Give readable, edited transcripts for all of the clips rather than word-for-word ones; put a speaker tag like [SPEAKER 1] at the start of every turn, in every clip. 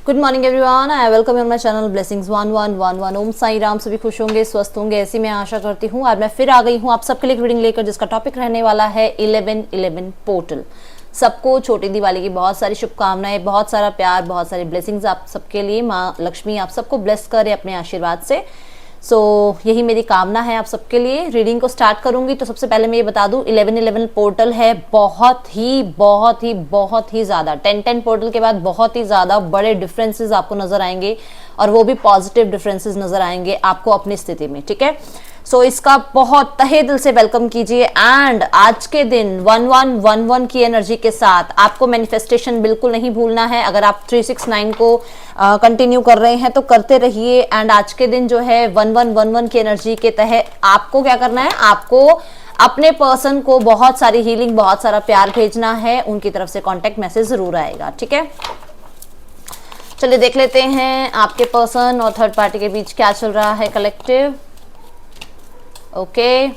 [SPEAKER 1] Good morning everyone, I welcome you my channel blessings 1111। ओम साई राम। सभी खुश होंगे, स्वस्थ होंगे, ऐसी मैं आशा करती हूँ। आज मैं फिर आ गई हूँ आप सबके लिए रीडिंग लेकर, जिसका टॉपिक रहने वाला है 1111 पोर्टल। सबको छोटी दिवाली की बहुत सारी शुभकामनाएं, बहुत सारा प्यार, बहुत सारी ब्लेसिंग्स आप सबके लिए। माँ लक्ष्मी आप सबको ब्लेस करे अपने आशीर्वाद से। यही मेरी कामना है आप सबके लिए। रीडिंग को स्टार्ट करूंगी तो सबसे पहले मैं ये बता दूं, 1111 पोर्टल है। बहुत ही ज़्यादा 10-10 पोर्टल के बाद बहुत ही ज़्यादा बड़े डिफरेंसेस आपको नजर आएंगे, और वो भी पॉजिटिव डिफरेंसेस नजर आएंगे आपको अपनी स्थिति में। ठीक है, इसका बहुत तहे दिल से वेलकम कीजिए। एंड आज के दिन 1111 की एनर्जी के साथ आपको मैनिफेस्टेशन बिल्कुल नहीं भूलना है। अगर आप 369 को कंटिन्यू कर रहे हैं तो करते रहिए। एंड आज के दिन जो है 1111 की एनर्जी के तहत आपको क्या करना है, आपको अपने पर्सन को बहुत सारी हीलिंग, बहुत सारा प्यार भेजना है। उनकी तरफ से कॉन्टेक्ट मैसेज जरूर आएगा। ठीक है, चलिए देख लेते हैं आपके पर्सन और थर्ड पार्टी के बीच क्या चल रहा है कलेक्टिव। ओके,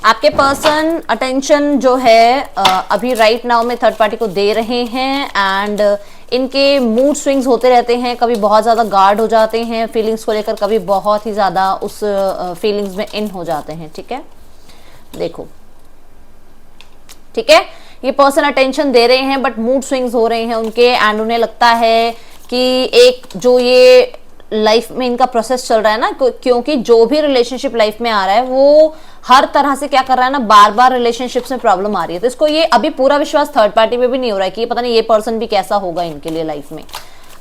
[SPEAKER 1] आपके पर्सन अटेंशन जो है अभी राइट नाउ में थर्ड पार्टी को दे रहे हैं। एंड इनके मूड स्विंग्स होते रहते हैं, कभी बहुत ज़्यादा गार्ड हो जाते हैं फीलिंग्स को लेकर, कभी बहुत ही ज़्यादा उस फीलिंग्स में इन हो जाते हैं। ठीक है, देखो, ठीक है, ये पर्सन अटेंशन दे रहे हैं बट मूड स्विंग्स हो रहे हैं उनके। एंड उन्हें लगता है कि एक जो ये लाइफ में इनका प्रोसेस चल रहा है ना, क्योंकि जो भी रिलेशनशिप लाइफ में आ रहा है वो हर तरह से क्या कर रहा है ना, बार बार रिलेशनशिप्स में प्रॉब्लम आ रही है। तो इसको ये अभी पूरा विश्वास थर्ड पार्टी पे भी नहीं हो रहा है कि ये पता नहीं ये पर्सन भी कैसा होगा इनके लिए लाइफ में,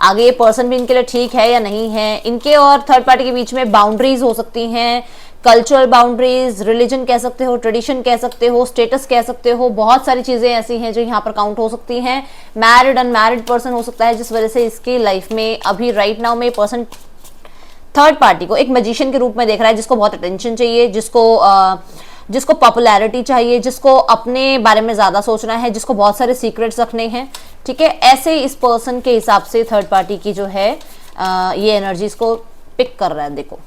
[SPEAKER 1] आगे ये पर्सन भी इनके लिए ठीक है या नहीं है। इनके और थर्ड पार्टी के बीच में बाउंड्रीज हो सकती हैं, कल्चरल बाउंड्रीज, रिलीजन कह सकते हो, ट्रेडिशन कह सकते हो, स्टेटस कह सकते हो। बहुत सारी चीजें ऐसी हैं जो यहाँ पर काउंट हो सकती हैं। मैरिड अनमैरिड पर्सन हो सकता है, जिस वजह से इसकी लाइफ में अभी राइट नाउ में पर्सन थर्ड पार्टी को एक मैजिशियन के रूप में देख रहा है, जिसको बहुत अटेंशन चाहिए, जिसको पॉपुलैरिटी चाहिए, जिसको अपने बारे में ज्यादा सोचना है, जिसको बहुत सारे सीक्रेट्स रखने हैं। ठीक है, ऐसे इस पर्सन के हिसाब से थर्ड पार्टी की जो है ये एनर्जीज को पिक कर रहा है। देखो,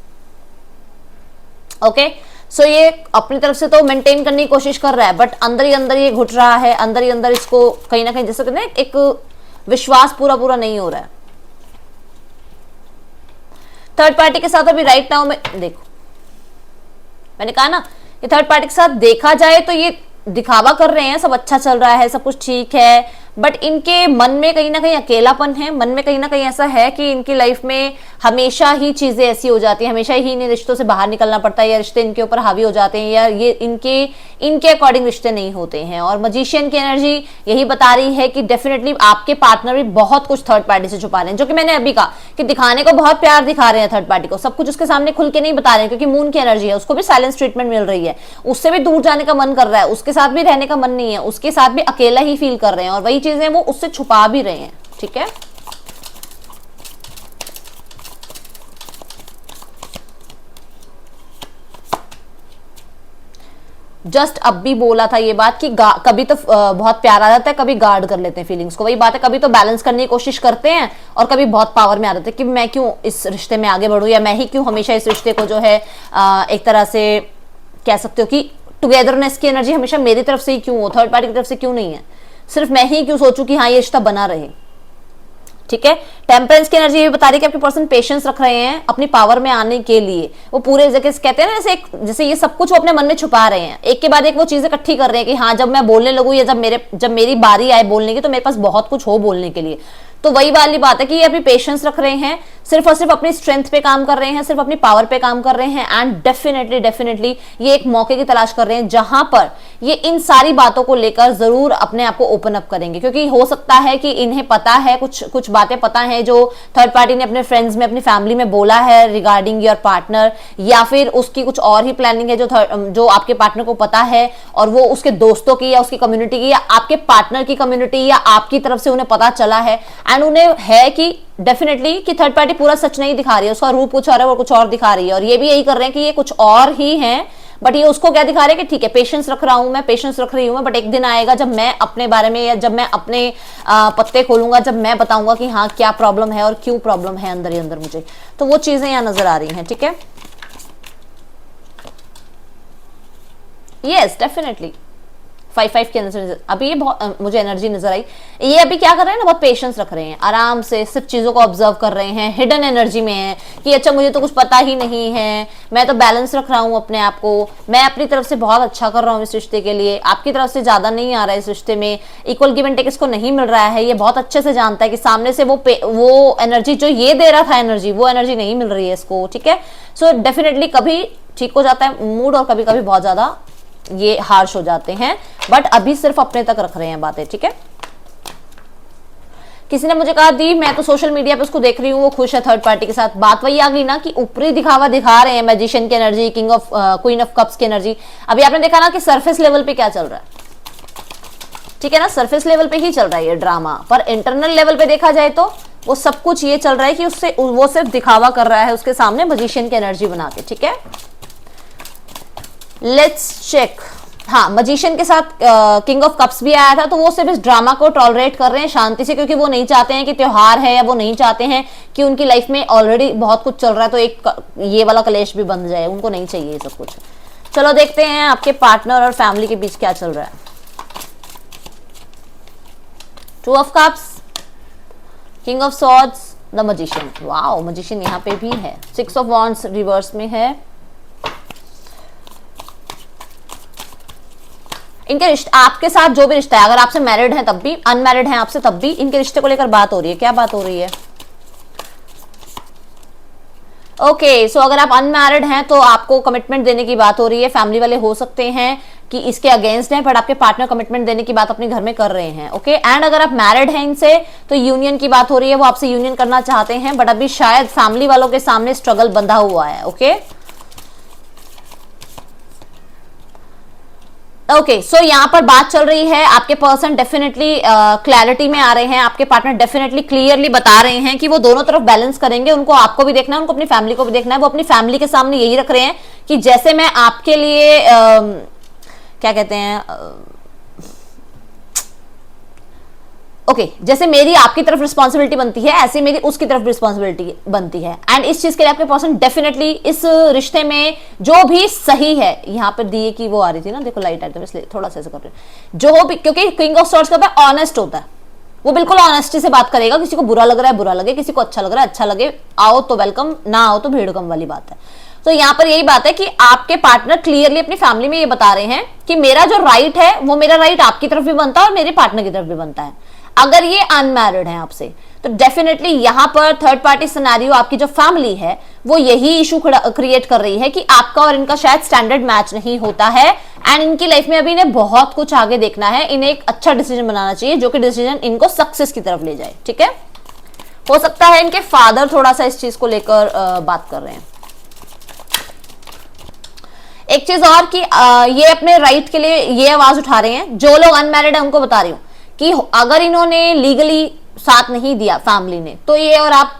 [SPEAKER 1] ओके, ये अपनी तरफ से तो मेंटेन करने की कोशिश कर रहा है, बट अंदर ही अंदर ये घुट रहा है, अंदर ही अंदर इसको कहीं ना कहीं जैसे कहते हैं एक विश्वास पूरा नहीं हो रहा है थर्ड पार्टी के साथ अभी राइट नाउ में। देखो, मैंने कहा ना, ये थर्ड पार्टी के साथ देखा जाए तो ये दिखावा कर रहे हैं, सब अच्छा चल रहा है, सब कुछ ठीक है, बट इनके मन में कहीं ना कहीं अकेलापन है। मन में कहीं ना कहीं ऐसा है कि इनकी लाइफ में हमेशा ही चीजें ऐसी हो जाती हैं, हमेशा ही इन्हें रिश्तों से बाहर निकलना पड़ता है, या रिश्ते इनके ऊपर हावी हो जाते हैं, या ये इनके अकॉर्डिंग रिश्ते नहीं होते हैं। और मजिशियन की एनर्जी यही बता रही है कि डेफिनेटली आपके पार्टनर भी बहुत कुछ थर्ड पार्टी से छुपा रहे हैं, जो कि मैंने अभी कहा कि दिखाने को बहुत प्यार दिखा रहे हैं थर्ड पार्टी को, सब कुछ उसके सामने खुल के नहीं बता रहे हैं, क्योंकि मून की एनर्जी है, उसको भी साइलेंस ट्रीटमेंट मिल रही है, उससे भी दूर जाने का मन कर रहा है, उसके साथ भी रहने का मन नहीं है, उसके साथ भी अकेला ही फील कर रहे हैं, और वही चीजें वो उससे छुपा भी रहे हैं। ठीक है, जस्ट अब भी बोला था ये बात कि कभी तो बहुत प्यार आ जाता है, कभी गार्ड कर लेते हैं फीलिंग्स को। वही बात है, कभी तो बैलेंस करने की कोशिश करते हैं और कभी बहुत पावर में आ जाते हैं कि मैं क्यों इस रिश्ते में आगे बढ़ूं, या मैं ही क्यों हमेशा इस रिश्ते को जो है एक तरह से कह सकते हो कि टुगेदरनेस की एनर्जी हमेशा मेरी तरफ से ही क्यों हो, थर्ड पार्टी की तरफ से क्यों नहीं है, सिर्फ मैं ही क्यों सोचूं कि हाँ ये रिश्ता बना रहे। ठीक है, टेम्परेंस की एनर्जी ये बता रही है कि आपके पर्सन पेशेंस रख रहे हैं अपनी पावर में आने के लिए। वो पूरे जगह कहते हैं ना, जैसे ये सब कुछ वो अपने मन में छुपा रहे हैं, एक के बाद एक वो चीजें इकट्ठी कर रहे हैं कि हाँ जब मैं बोलने लगूं, या जब मेरी बारी आए बोलने की, तो मेरे पास बहुत कुछ हो बोलने के लिए। तो वही वाली बात है कि ये अभी पेशेंस रख रहे हैं, सिर्फ और सिर्फ अपनी स्ट्रेंथ पे काम कर रहे हैं, सिर्फ अपनी पावर पे काम कर रहे हैं। एंड डेफिनेटली ये एक मौके की तलाश कर रहे हैं जहां पर ये इन सारी बातों को लेकर जरूर अपने आप को ओपन अप करेंगे, क्योंकि हो सकता है कि इन्हें पता है, कुछ बातें पता है जो थर्ड पार्टी ने अपने फ्रेंड्स में, अपनी फैमिली में बोला है रिगार्डिंग योर पार्टनर, या फिर उसकी कुछ और ही प्लानिंग है जो आपके पार्टनर को पता है, और वो उसके दोस्तों की या उसकी कम्युनिटी की या आपके पार्टनर की कम्युनिटी या आपकी तरफ से उन्हें पता चला है। एंड उन्हें है कि डेफिनेटली कि थर्ड पार्टी पूरा सच नहीं दिखा रही है, उसका रूप कुछ और है, वो कुछ और दिखा रही है, और ये भी यही कर रहे हैं कि ये कुछ और ही हैं, बट ये उसको क्या दिखा रहे हैं कि ठीक है पेशेंस रख रहा हूं मैं, पेशेंस रख रही हूं मैं, बट एक दिन आएगा जब मैं अपने बारे में, या जब मैं अपने पत्ते खोलूंगा, जब मैं बताऊंगा कि हाँ क्या प्रॉब्लम है और क्यों प्रॉब्लम है अंदर ही अंदर मुझे। तो वो चीजें यहाँ नजर आ रही हैं। ठीक है, यस डेफिनेटली 5 की एनर्जी अभी ये बहुत मुझे एनर्जी नजर आई। ये अभी क्या कर रहे हैं ना, बहुत पेशेंस रख रहे हैं, आराम से सिर्फ चीजों को ऑब्जर्व कर रहे हैं, हिडन एनर्जी में है कि अच्छा मुझे तो कुछ पता ही नहीं है, मैं तो बैलेंस रख रहा हूँ अपने आप को, मैं अपनी तरफ से बहुत अच्छा कर रहा हूँ इस रिश्ते के लिए, आपकी तरफ से ज्यादा नहीं आ रहा है इस रिश्ते में, इक्वल गिव एंड टेक इसको नहीं मिल रहा है। ये बहुत अच्छे से जानता है कि सामने से वो एनर्जी जो ये दे रहा था एनर्जी, वो एनर्जी नहीं मिल रही है इसको, ठीक है। सो डेफिनेटली कभी ठीक हो जाता है मूड और कभी कभी बहुत ज्यादा ये हार्श हो जाते हैं, बट अभी सिर्फ अपने तक रख रहे हैं बातें, ठीक है। किसी ने मुझे कहा दी मैं तो सोशल मीडिया पे उसको देख रही हूँ वो खुश है थर्ड पार्टी के साथ। बात वही आ गई ना कि ऊपरी दिखावा दिखा रहे हैं, मैजिशियन की energy, king of queen of cups की एनर्जी। अभी आपने देखा ना कि सरफेस लेवल पे क्या चल रहा है, ठीक है ना, सरफेस लेवल पे ही चल रहा है ये ड्रामा, पर इंटरनल लेवल पे देखा जाए तो वो सब कुछ ये चल रहा है कि उससे वो सिर्फ दिखावा कर रहा है उसके सामने मैजिशियन की एनर्जी बना के, ठीक है। Let's check. हाँ, मजिशियन के साथ किंग ऑफ कप्स भी आया था, तो वो सिर्फ इस ड्रामा को टॉलरेट कर रहे हैं शांति से, क्योंकि वो नहीं चाहते हैं कि त्योहार है, या वो नहीं चाहते हैं कि उनकी लाइफ में ऑलरेडी बहुत कुछ चल रहा है तो एक ये वाला कलेश भी बंध जाए, उनको नहीं चाहिए ये सब कुछ। चलो देखते हैं आपके पार्टनर और फैमिली के बीच क्या चल रहा है। 2 of cups, king of swords, the magician. Wow, magician यहाँ पे भी है। 6 ऑफ वॉन्ड्स रिवर्स में है। इनके रिश्ते, आपके साथ जो भी रिश्ता है, अगर आपसे मैरिड हैं तब भी, अनमैरिड हैं आपसे तब भी, इनके रिश्ते को लेकर बात हो रही है। क्या बात हो रही है? ओके, सो अगर आप अनमैरिड हैं तो आपको कमिटमेंट देने की बात हो रही है। फैमिली वाले हो सकते हैं कि इसके अगेंस्ट हैं, बट आपके पार्टनर कमिटमेंट देने की बात अपने घर में कर रहे हैं। ओके, एंड अगर आप मैरिड हैं इनसे तो यूनियन की बात हो रही है, वो आपसे यूनियन करना चाहते हैं, बट अभी शायद फैमिली वालों के सामने स्ट्रगल बंधा हुआ है। ओके ओके, सो यहाँ पर बात चल रही है, आपके पर्सन डेफिनेटली क्लैरिटी में आ रहे हैं, आपके पार्टनर डेफिनेटली क्लियरली बता रहे हैं कि वो दोनों तरफ बैलेंस करेंगे। उनको आपको भी देखना है, उनको अपनी फैमिली को भी देखना है। वो अपनी फैमिली के सामने यही रख रहे हैं कि जैसे मैं आपके लिए क्या कहते हैं, ओके, जैसे मेरी आपकी तरफ रिस्पॉन्सिबिलिटी बनती है, ऐसे मेरी उसकी तरफ रिस्पॉन्सिबिलिटी बनती है। एंड इस चीज के लिए आपके पर्सन डेफिनेटली इस रिश्ते में जो भी सही है, यहाँ पर दिए की वो आ रही थी ना, देखो लाइट आइटम, इसलिए थोड़ा सा ऐसे कर रहे हैं, जो भी, क्योंकि किंग ऑफ सॉर्ड्स का ऑनेस्ट होता है, वो बिल्कुल ऑनेस्टी से बात करेगा। किसी को बुरा लग रहा है बुरा लगे, किसी को अच्छा लग रहा है अच्छा लगे, आओ तो वेलकम, ना आओ तो भीड़ कम वाली बात है। तो यहाँ पर यही बात है कि आपके पार्टनर क्लियरली अपनी फैमिली में ये बता रहे हैं कि मेरा जो राइट है वो मेरा राइट आपकी तरफ भी बनता है और मेरे पार्टनर की तरफ भी बनता है। अगर ये अनमैरिड है आपसे तो डेफिनेटली यहां पर थर्ड पार्टी सिनेरियो, आपकी जो फैमिली है वो यही इशू क्रिएट कर रही है कि आपका और इनका शायद स्टैंडर्ड मैच नहीं होता है। एंड इनकी लाइफ में अभी इन्हें बहुत कुछ आगे देखना है, इन्हें एक अच्छा डिसीजन बनाना चाहिए जो कि डिसीजन इनको सक्सेस की तरफ ले जाए। ठीक है, हो सकता है इनके फादर थोड़ा सा इस चीज को लेकर बात कर रहे हैं। एक चीज और कि ये अपने राइट के लिए ये आवाज उठा रहे हैं, जो लोग अनमैरिड है उनको बता रही हूं कि अगर इन्होंने लीगली साथ नहीं दिया फैमिली ने, तो ये और आप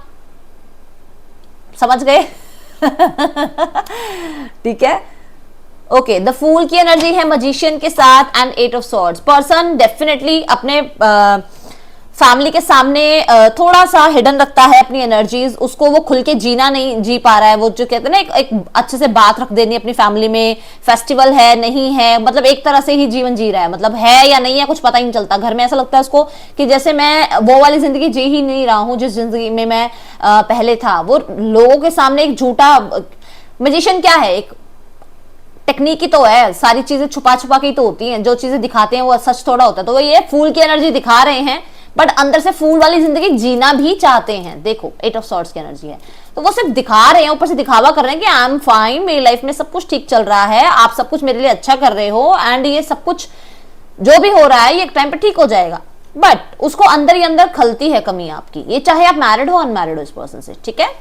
[SPEAKER 1] समझ गए। ठीक है, ओके, द फूल की एनर्जी है मजिशियन के साथ and 8 of swords. Person definitely अपने फैमिली के सामने थोड़ा सा हिडन रखता है अपनी एनर्जीज, उसको वो खुल के जीना नहीं जी पा रहा है। वो जो कहते हैं ना, एक अच्छे से बात रख देनी अपनी फैमिली में, फेस्टिवल है नहीं है, मतलब एक तरह से ही जीवन जी रहा है, मतलब है या नहीं है कुछ पता ही नहीं चलता। घर में ऐसा लगता है उसको कि जैसे मैं वो वाली जिंदगी जी ही नहीं रहा हूं जिस जिंदगी में मैं पहले था। वो लोगों के सामने एक झूठा, मैजिशियन क्या है, एक टेक्निक ही तो है, सारी चीजें छुपा छुपा के ही तो होती हैं, जो चीजें दिखाते हैं वो सच थोड़ा होता है। तो वो ये फूल की एनर्जी दिखा रहे हैं, बट अंदर से फूल वाली जिंदगी जीना भी चाहते हैं। देखो 8 ऑफ सॉर्ड्स की एनर्जी है, तो वो सिर्फ दिखा रहे हैं, ऊपर से दिखावा कर रहे हैं कि आई एम फाइन, मेरी लाइफ में सब कुछ ठीक चल रहा है, आप सब कुछ मेरे लिए अच्छा कर रहे हो, एंड ये सब कुछ जो भी हो रहा है ये एक टाइम पे ठीक हो जाएगा। बट उसको अंदर ही अंदर खलती है कमी आपकी, ये चाहे आप मैरिड हो अनमैरिड हो इस पर्सन से। ठीक है,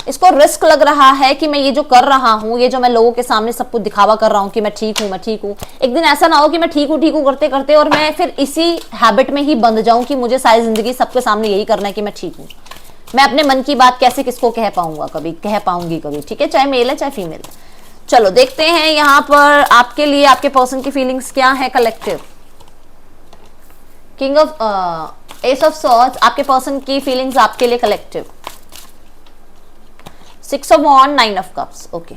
[SPEAKER 1] इसको रिस्क लग रहा है कि मैं ये जो कर रहा हूं, ये जो मैं लोगों के सामने सब कुछ दिखावा कर रहा हूं कि मैं ठीक हूं मैं ठीक हूं, एक दिन ऐसा ना हो कि मैं ठीक हूं करते करते और मैं फिर इसी हैबिट में ही बंध जाऊं कि मुझे सारी जिंदगी सबके सामने यही करना है कि मैं ठीक हूं। मैं अपने मन की बात कैसे किसको कह पाऊंगा, कभी कह पाऊंगी कभी। ठीक है, चाहे मेल है चाहे फीमेल। चलो देखते हैं यहां पर आपके लिए आपके पर्सन की फीलिंग्स क्या है collective. King of S of swords, आपके पर्सन की फीलिंग्स आपके लिए collective. 6 of wands, 9 of cups। Okay,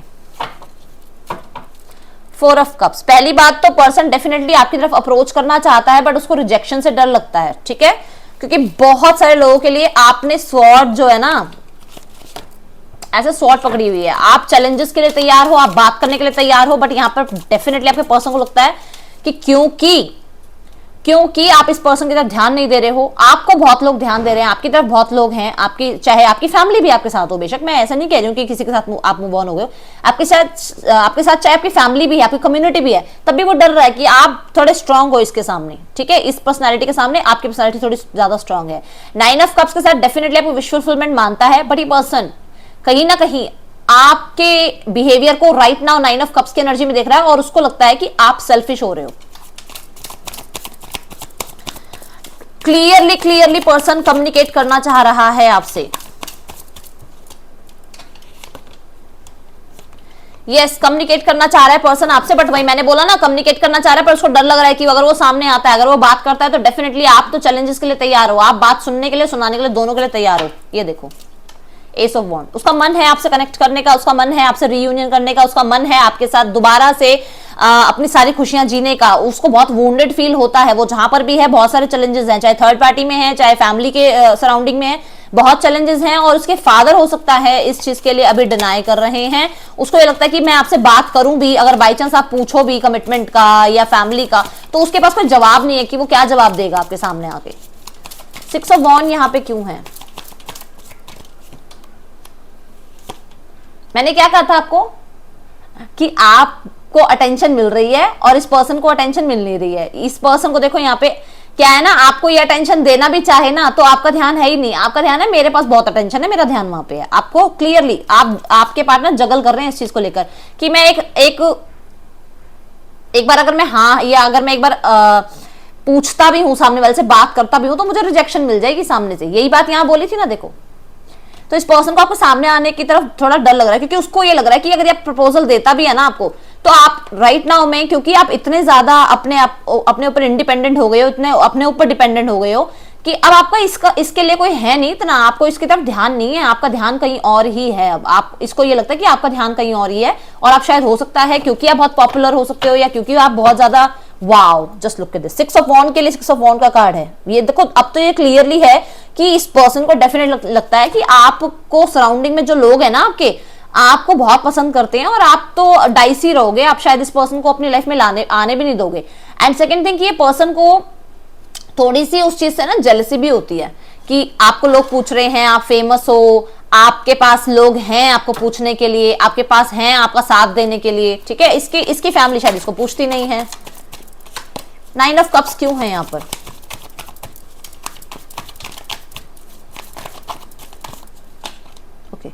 [SPEAKER 1] 4 of cups, पहली बात तो पर्सन डेफिनेटली आपकी तरफ अप्रोच करना चाहता है बट उसको रिजेक्शन से डर लगता है, ठीक है, क्योंकि बहुत सारे लोगों के लिए आपने स्वॉर्ड जो है ना, ऐसे स्वॉर्ड पकड़ी हुई है। आप चैलेंजेस के लिए तैयार हो, आप बात करने के लिए तैयार हो, बट यहां पर डेफिनेटली आपके पर्सन को लगता है कि क्योंकि आप इस पर्सन की तरफ ध्यान नहीं दे रहे हो। आपको बहुत लोग ध्यान दे रहे हैं, आपकी तरफ बहुत लोग हैं, आपकी चाहे आपकी फैमिली भी आपके साथ हो, बेशक मैं ऐसा नहीं कह रही हूँ कि किसी के साथ आप मूव ऑन हो गए, आपके साथ चाहे आपकी फैमिली भी है, आपकी कम्युनिटी भी है, तब भी वो डर रहा है कि आप थोड़े स्ट्रांग हो इसके सामने, ठीक है, इस पर्सनैलिटी के सामने आपकी पर्सनैलिटी थोड़ी ज्यादा स्ट्रांग है। 9 ऑफ कप्स के साथ डेफिनेटली आपको विश फुलफिलमेंट मानता है, बट ये पर्सन कहीं ना कहीं आपके बिहेवियर को राइट नाउ 9 ऑफ कप्स की एनर्जी में देख रहा है और उसको लगता है कि आप सेल्फिश हो रहे हो। क्लियरली पर्सन कम्युनिकेट करना चाह रहा है आपसे। यस, कम्युनिकेट करना चाह रहा है पर्सन आपसे, बट वही मैंने बोला ना, कम्युनिकेट करना चाह रहा है पर उसको डर लग रहा है कि अगर वो सामने आता है, अगर वो बात करता है तो डेफिनेटली आप तो चैलेंजेस के लिए तैयार हो, आप बात सुनने के लिए, सुनाने के लिए, दोनों के लिए तैयार हो। ये देखो एस ऑफ वॉन्ड, उसका मन है आपसे कनेक्ट करने का, उसका मन है आपसे रीयूनियन करने का, उसका मन है आपके साथ दोबारा से अपनी सारी खुशियां जीने का। उसको बहुत वुंडेड फील होता है, वो जहां पर भी है बहुत सारे चैलेंजेस हैं, चाहे थर्ड पार्टी में है, चाहे फैमिली के सराउंडिंग में है, बहुत चैलेंजेस हैं। और उसके फादर हो सकता है इस चीज के लिए अभी डिनाई कर रहे हैं। उसको ये लगता है कि मैं आपसे बात करूं भी, अगर बाई चांस आप पूछो भी कमिटमेंट का या फैमिली का, तो उसके पास कोई जवाब नहीं है कि वो क्या जवाब देगा आपके सामने आके। 6 ऑफ वॉन्ड यहाँ पे क्यों है? मैंने क्या कहा था आपको कि आपको अटेंशन मिल रही है और इस पर्सन को अटेंशन मिल नहीं रही है। इस पर्सन को देखो यहाँ पे क्या है ना, आपको ये अटेंशन देना भी चाहे ना तो आपका ध्यान है ही नहीं, आपका ध्यान है मेरे पास बहुत अटेंशन है, मेरा ध्यान वहां पे है। आपको क्लियरली आपके पार्टनर जगल कर रहे हैं इस चीज को लेकर कि मैं एक बार अगर मैं हाँ, या अगर मैं एक बार पूछता भी हूं, सामने वाले से बात करता भी हूं, तो मुझे रिजेक्शन मिल जाएगी सामने से। यही बात यहां बोली थी ना, देखो। तो इस पर्सन को आपको सामने आने की तरफ थोड़ा डर लग रहा है, क्योंकि उसको ये लग रहा है कि अगर ये प्रपोजल देता भी है ना आपको, तो आप राइट नाउ में, क्योंकि आप इतने ज्यादा अपने ऊपर इंडिपेंडेंट हो गए हो, इतने अपने ऊपर डिपेंडेंट हो गए हो कि अब आपका इसके लिए कोई है नहीं इतना, आपको इसकी तरफ ध्यान नहीं है, आपका ध्यान कहीं और ही है। अब आप इसको ये लगता है कि आपका ध्यान कहीं और ही है, और आप शायद हो सकता है क्योंकि आप बहुत पॉपुलर हो सकते हो, या क्योंकि आप बहुत ज्यादा, wow just look at this, 6 of वॉन्ड के लिए 6 ऑफ वॉन्ड का कार्ड है। ये देखो, अब तो ये क्लियरली है कि इस पर्सन को डेफिनेट लगता है कि आपको सराउंडिंग में जो लोग हैं ना आपको बहुत पसंद करते हैं, और आप तो डाइसी रहोगे, आप शायद इस पर्सन को अपनी लाइफ में आने भी नहीं दोगे। एंड सेकेंड थिंग, ये पर्सन को थोड़ी सी उस चीज से ना जेलसी भी होती है कि आपको लोग पूछ रहे हैं, आप फेमस हो, आपके पास लोग हैं आपको पूछने के लिए, आपके पास हैं आपका साथ देने के लिए, ठीक है। इसकी फैमिली शायद इसको पूछती नहीं है। 9 ऑफ कप्स क्यों है यहां पर? ओके,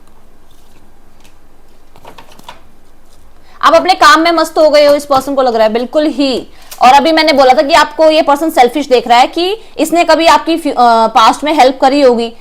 [SPEAKER 1] आप अपने काम में मस्त हो गए हो, इस पर्सन को लग रहा है बिल्कुल ही। और अभी मैंने बोला था कि आपको ये पर्सन सेल्फिश देख रहा है कि इसने कभी आपकी पास्ट में हेल्प करी होगी,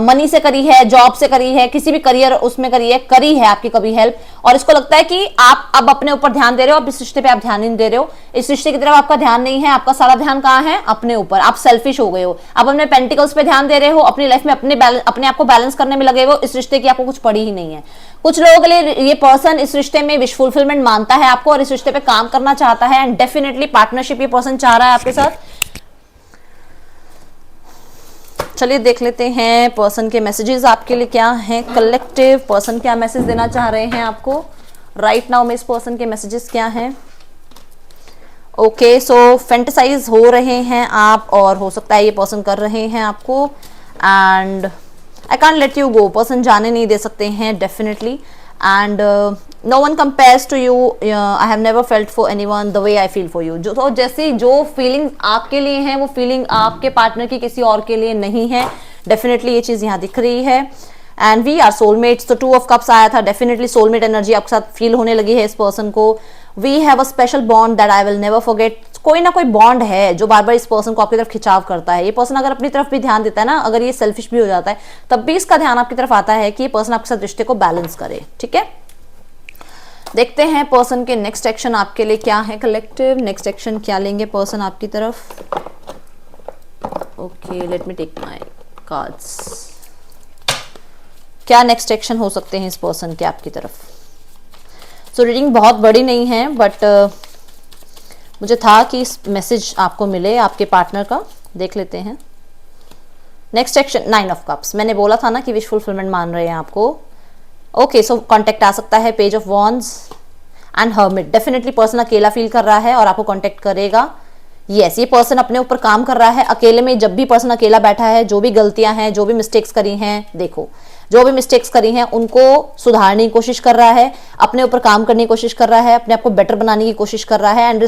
[SPEAKER 1] मनी से करी है, जॉब से करी है, किसी भी करियर उसमें करी है आपकी कभी हेल्प, और इसको लगता है कि आप अब अपने ऊपर ध्यान दे रहे हो, अब इस रिश्ते पे आप ध्यान नहीं दे रहे हो, इस रिश्ते की तरफ आपका ध्यान नहीं है, आपका सारा ध्यान कहाँ है? अपने ऊपर। आप सेल्फिश हो गए हो, आप अपने पेंटिकल्स पे ध्यान दे रहे हो, अपनी लाइफ में अपने आप को बैलेंस करने में लगे हो, इस रिश्ते की आपको कुछ पड़ी ही नहीं है। कुछ लोगों के लिए ये पर्सन इस रिश्ते में विश फुलफिलमेंट मानता है आपको, और इस रिश्ते पे काम करना चाहता है, एंड डेफिनेटली पार्टनरशिप ये पर्सन चाह रहा है आपके साथ। चलिए देख लेते हैं पर्सन के मैसेजेस आपके लिए क्या हैं। कलेक्टिव पर्सन क्या मैसेज देना चाह रहे हैं आपको राइट नाउ में, इस पर्सन के मैसेजेस क्या हैं? ओके, सो फैंटेसाइज हो रहे हैं आप, और हो सकता है ये पर्सन कर रहे हैं आपको, and I can't let you go, person जाने नहीं दे सकते हैं definitely. And no one compares to you, I have never felt for anyone the way I feel for you. तो जैसे जो फीलिंग आपके लिए है, वो फीलिंग आपके पार्टनर की किसी और के लिए नहीं है। डेफिनेटली ये चीज यहाँ दिख रही है। एंड वी आर सोलमेट्स, तो 2 ऑफ कप्स आया था, डेफिनेटली सोलमेट एनर्जी आपके साथ फील होने लगी है इस पर्सन को। We have a special bond that I will never forget. कोई ना कोई बॉन्ड है जो बार बार इस पर्सन को आपकी तरफ खिंचाव करता है। ये पर्सन अगर अपनी तरफ भी ध्यान देता है ना, अगर ये सेल्फिश भी हो जाता है, तब भी इसका ध्यान आपकी तरफ आता है कि ये पर्सन आपके साथ रिश्ते को बैलेंस करे, ठीक है। देखते हैं पर्सन के नेक्स्ट एक्शन आपके लिए क्या है। कलेक्टिव नेक्स्ट एक्शन क्या लेंगे पर्सन आपकी तरफ? Okay, let me take my cards. क्या नेक्स्ट एक्शन हो सकते हैं इस पर्सन के आपकी तरफ? सो रीडिंग बहुत बड़ी नहीं है, बट मुझे था कि इस मैसेज आपको मिले आपके पार्टनर का। देख लेते हैं। Next section 9 of cups. मैंने बोला था ना कि विश फुलफिलमेंट मान रहे हैं आपको। ओके, सो कांटेक्ट आ सकता है। Page of wands and hermit. Definitely person अकेला फील कर रहा है और आपको कांटेक्ट करेगा। यस, ये पर्सन अपने ऊपर काम कर रहा है अकेले में। जब भी पर्सन अकेला बैठा है, जो भी गलतियां हैं, जो भी मिस्टेक्स करी हैं, देखो जो भी मिस्टेक्स करी हैं उनको सुधारने की कोशिश कर रहा है, अपने ऊपर काम करने की कोशिश कर रहा है, अपने आप को बेटर बनाने की कोशिश कर रहा है, एंड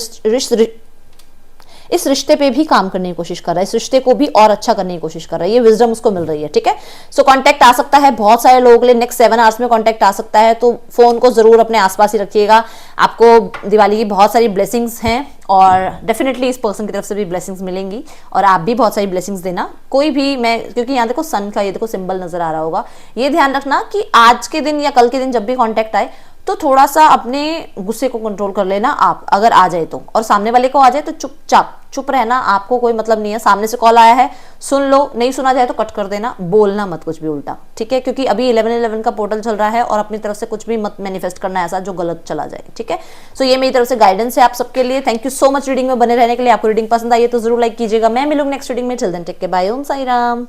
[SPEAKER 1] इस रिश्ते पे भी काम करने की कोशिश कर रहा है, इस रिश्ते को भी और अच्छा करने की कोशिश कर रहा है। ये विजडम उसको मिल रही है, ठीक है। सो कांटेक्ट आ सकता है बहुत सारे लोगों के लिए। नेक्स्ट 7 आवर्स में कांटेक्ट आ सकता है, तो फोन को जरूर अपने आसपास ही रखिएगा। आपको दिवाली की बहुत सारी ब्लेसिंग्स हैं और डेफिनेटली इस पर्सन की तरफ से भी ब्लेसिंग्स मिलेंगी और आप भी बहुत सारी ब्लेसिंग्स देना। कोई भी, मैं क्योंकि यहाँ देखो सन का ये देखो सिंबल नजर आ रहा होगा, ये ध्यान रखना कि आज के दिन या कल के दिन जब भी कांटेक्ट आए तो थोड़ा सा अपने गुस्से को कंट्रोल कर लेना आप, अगर आ जाए तो, और सामने वाले को आ जाए तो चुपचाप चुप रहना। आपको कोई मतलब नहीं है, सामने से कॉल आया है सुन लो, नहीं सुना जाए तो कट कर देना, बोलना मत कुछ भी उल्टा, ठीक है। क्योंकि अभी 11/11 का पोर्टल चल रहा है और अपनी तरफ से कुछ भी मत मैनिफेस्ट करना ऐसा जो गलत चला जाए, ठीक है। सो ये मेरी तरफ से गाइडेंस है आप सबके लिए। Thank you so much reading में बने रहने के लिए। आपको रीडिंग पसंद आई है तो जरूर लाइक कीजिएगा। मैं मिलूंगी नेक्स्ट रीडिंग में। चिल्ड्रन टेक के बाय। ओम साई राम।